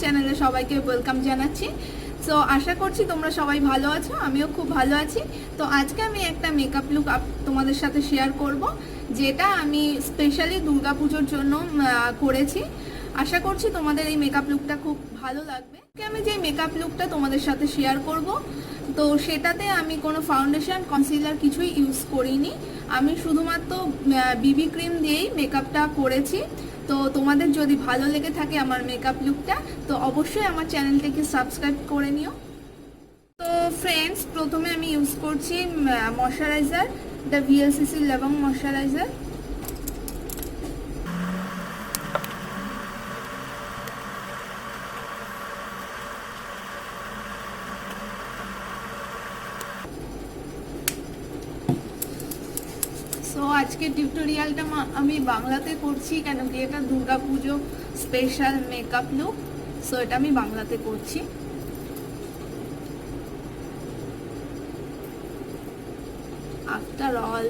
চ্যানেলে সবাইকে ওয়েলকাম জানাচ্ছি। সো আশা করছি তোমরা সবাই ভালো আছো, আমিও খুব ভালো আছি। তো আজকে আমি একটা মেকআপ লুক তোমাদের সাথে শেয়ার করব, যেটা আমি স্পেশালি দুর্গাপুজোর জন্য করেছি। আশা করছি তোমাদের এই মেকআপ লুকটা খুব ভালো লাগবে। আমি যে মেকআপ লুকটা তোমাদের সাথে শেয়ার করব, তো সেটাতে আমি কোনো ফাউন্ডেশন কনসিলার কিছুই ইউজ করিনি। আমি শুধুমাত্র বিবি ক্রিম দিয়েই মেকআপটা করেছি। তো তোমাদের যদি ভালো লেগে থাকে আমার মেকআপ লুকটা, তো অবশ্যই আমার চ্যানেলটাকে সাবস্ক্রাইব করে নিও। তো ফ্রেন্ডস, প্রথমে আমি ইউজ করছি ময়শ্চারাইজার, দ্য ভিএলসিসি লবং ময়শ্চারাইজার। সো আজকের টিউটোরিয়ালটা আমি বাংলাতে করছি, কেন কি এটা Durga Puja special makeup look. So এটা আমি বাংলাতে করছি। আফটার অল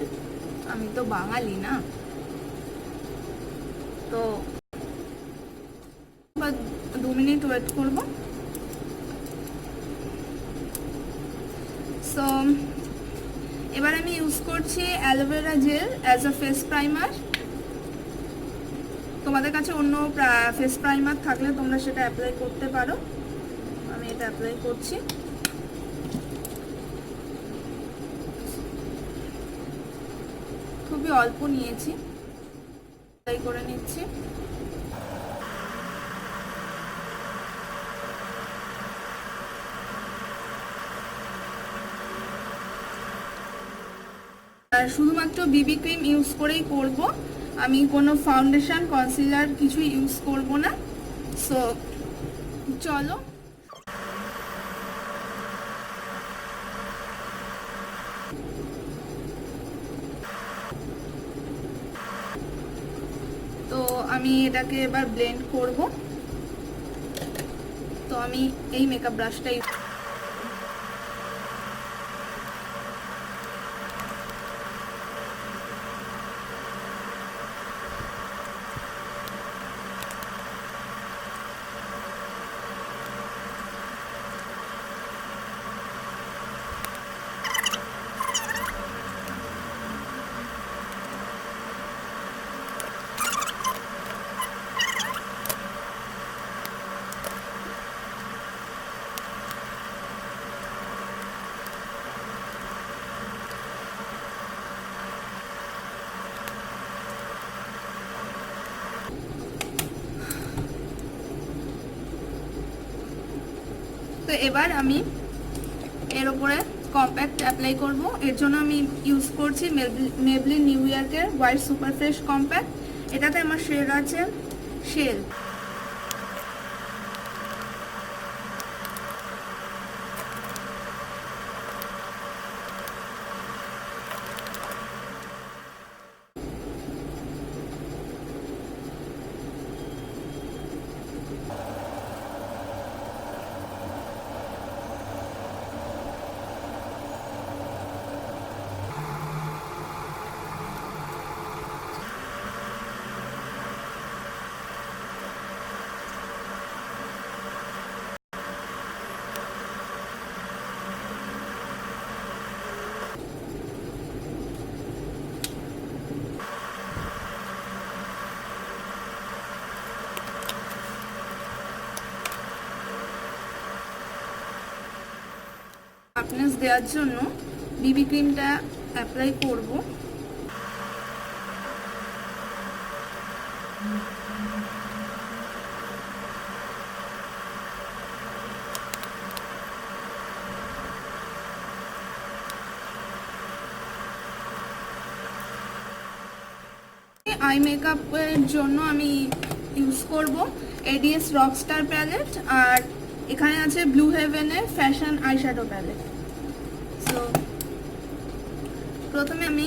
আমি তো বাঙালি না, তো 2 মিনিট ওয়েট করব। সো এবার আমি ইউজ করছি aloe vera gel as a face primer. তোমাদের কাছে অন্য ফেস প্রাইমার থাকলে তোমরা সেটা অ্যাপ্লাই করতে পারো। আমি এটা অ্যাপ্লাই করছি। খুবই অল্প নিয়েছি, অ্যাপ্লাই করে নিচ্ছি। শুধুমাত্র বিবি ক্রিম ইউজ করেই করব, আমি কোনো ফাউন্ডেশন কনসিলার কিছু ইউজ করব না। সো চলো। তো আমি এটাকে এবার ব্লেন্ড করব। তো আমি এই মেকআপ ব্রাশটাই তো এবার আমি এর উপরে কম্প্যাক্ট অ্যাপ্লাই করব। এর জন্য আমি ইউজ করছি মেবলিন নিউ ইয়র্কের হোয়াইট সুপার ফ্রেশ কম্প্যাক্ট। এটাতে আমার শেড আছে শেল। শার্পনেস দেওয়ার জন্য বিবি ক্রিমটা অ্যাপ্লাই করব। আই মেকআপের জন্য আমি ইউজ করব এডিএস রকস্টার প্যালেট, আর এখানে আছে ব্লু হেভেনের ফ্যাশন আইশ্যাডো প্যালেট। সো প্রথমে আমি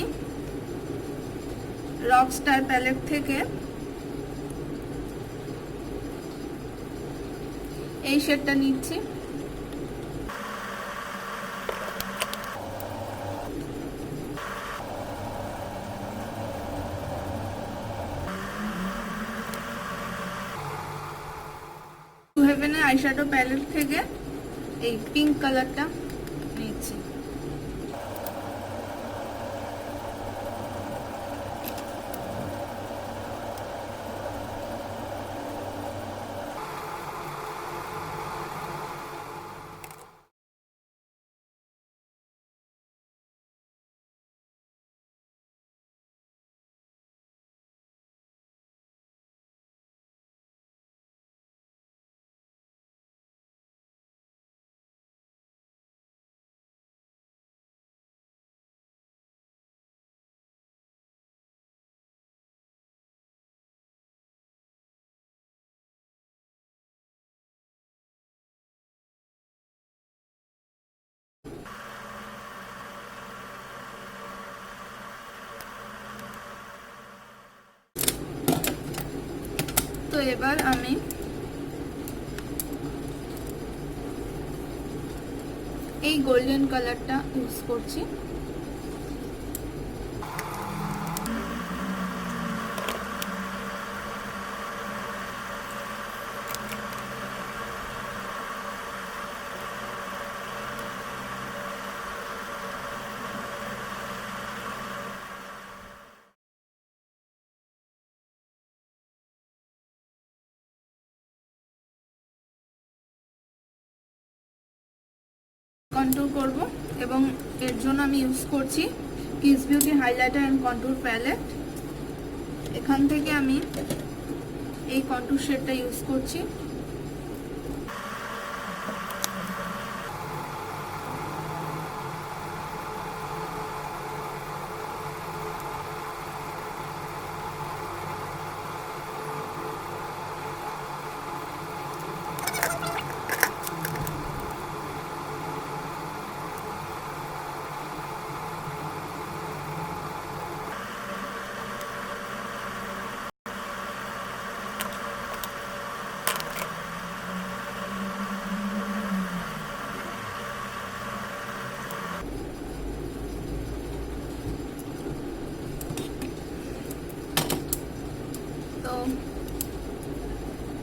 রকস্টার প্যালেট থেকে এই শেডটা নিচ্ছি। হেভেনের আইশ্যাডো প্যালেট থেকে এই পিঙ্ক কালারটা নিচ্ছি। তো এবার আমি এই গোল্ডেন কালারটা ইউজ করছি। কন্ট্যুর করব এবং এর জন্য আমি ইউজ করছি Kiss beauty highlighter and contour palette. এখান থেকে আমি এই কন্ট্যুর শেডটা ইউজ করছি।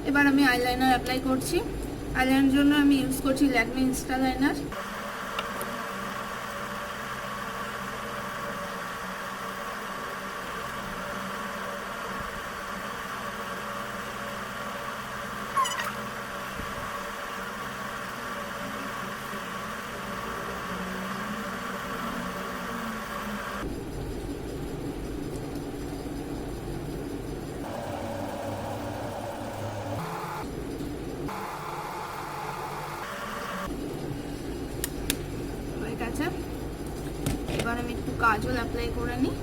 এবার আমি আইলাইনার অ্যাপ্লাই করছি। আইলাইনার জন্য আমি ইউজ করছি ল্যাকমি ইনস্টা লাইনার। এবার আমি একটু কাজল অ্যাপ্লাই করে নিই।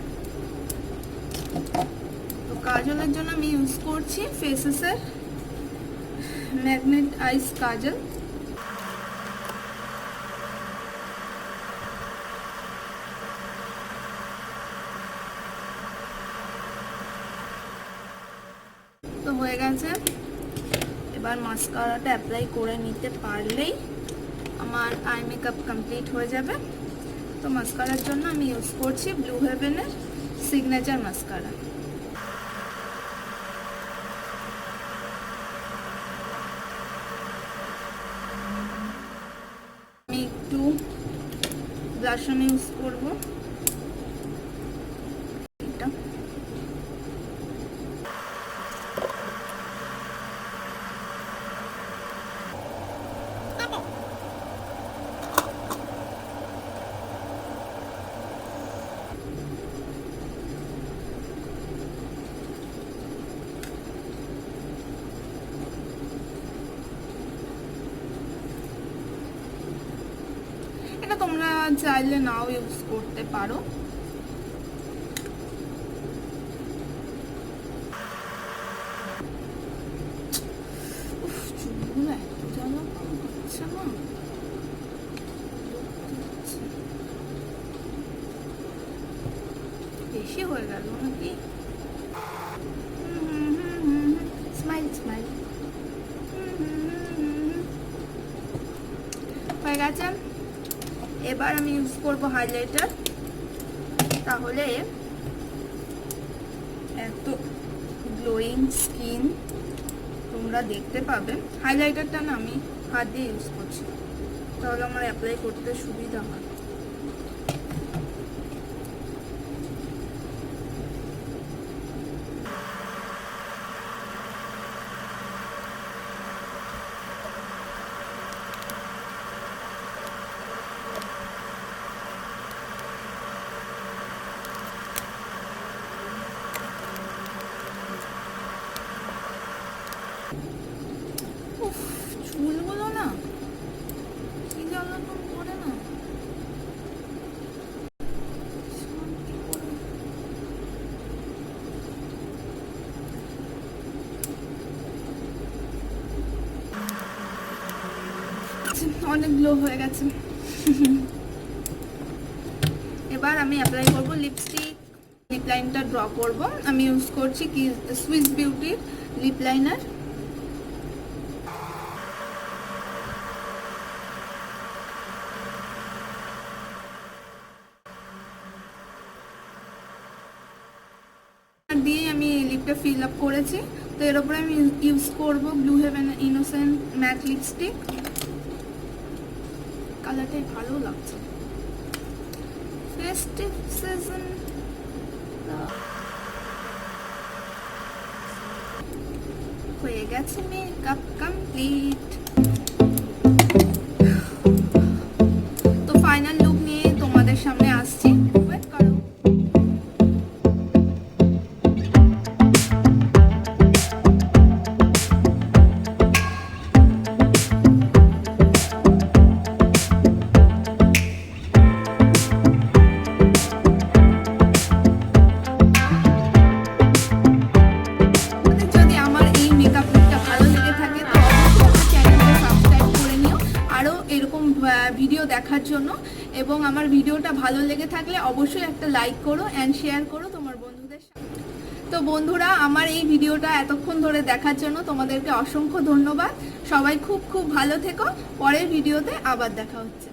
তো কাজলের জন্য আমি ইউজ করছি ফেসেসের ম্যাগনেট আইস কাজল। তো হয়ে গেছে, এবার মাস্কারাটা অ্যাপ্লাই করে নিতে পারলেই আমার আই মেকআপ কমপ্লিট হয়ে যাবে। তো মাস্কারার জন্য আমি ইউজ করছি ব্লু হেভেনের সিগনেচার মাস্কারা। আমি একটু ব্লাশ আমি ইউজ করবো। এটা তোমরা চাইলে নাও ইউজ করতে পারো। চুলগুলো এত জ্বালা হচ্ছে না, বেশি হয়ে গেল নাকি? স্মাইল স্মাইল হয়ে গেছে। এবার আমি ইউজ করব হাইলাইটার। তাহলে এত গ্লোয়িং স্কিন তো তোমরা দেখতে পাবে। হাইলাইটারটা না আমি হাত দিয়ে ইউজ করছি, তাহলে আমার অ্যাপ্লাই করতে সুবিধা হয়। চুলগুলো না কি জ্বালাতন করে না। অনেক গ্লো হয়ে গেছে। এবার আমি অ্যাপ্লাই করবো লিপস্টিক। লিপ লাইনটা ড্র করবো। আমি ইউজ করছি কি সুইস বিউটির লিপ লাইনার। দিয়ে আমি লিপটা ফিল আপ করেছি। তো এর উপরে আমি ইউজ করব Blue Heaven innocent matte lipstick. কালারটাই ভালো লাগছে। ফেস্টিভ সিজন হয়ে গেছে, মেকআপ কমপ্লিট। তো ফাইনাল লুক নিয়ে তোমাদের সামনে আসছি, ওয়েট করো। ভিডিও দেখার জন্য এবং আমার ভিডিওটা ভালো লেগে থাকলে অবশ্যই একটা লাইক করো এন্ড শেয়ার করো তোমার বন্ধুদের সাথে। তো বন্ধুরা, আমার এই ভিডিওটা এতক্ষণ ধরে দেখার জন্য তোমাদেরকে অসংখ্য ধন্যবাদ। সবাই খুব খুব ভালো থেকো। পরের ভিডিওতে আবার দেখা হচ্ছে।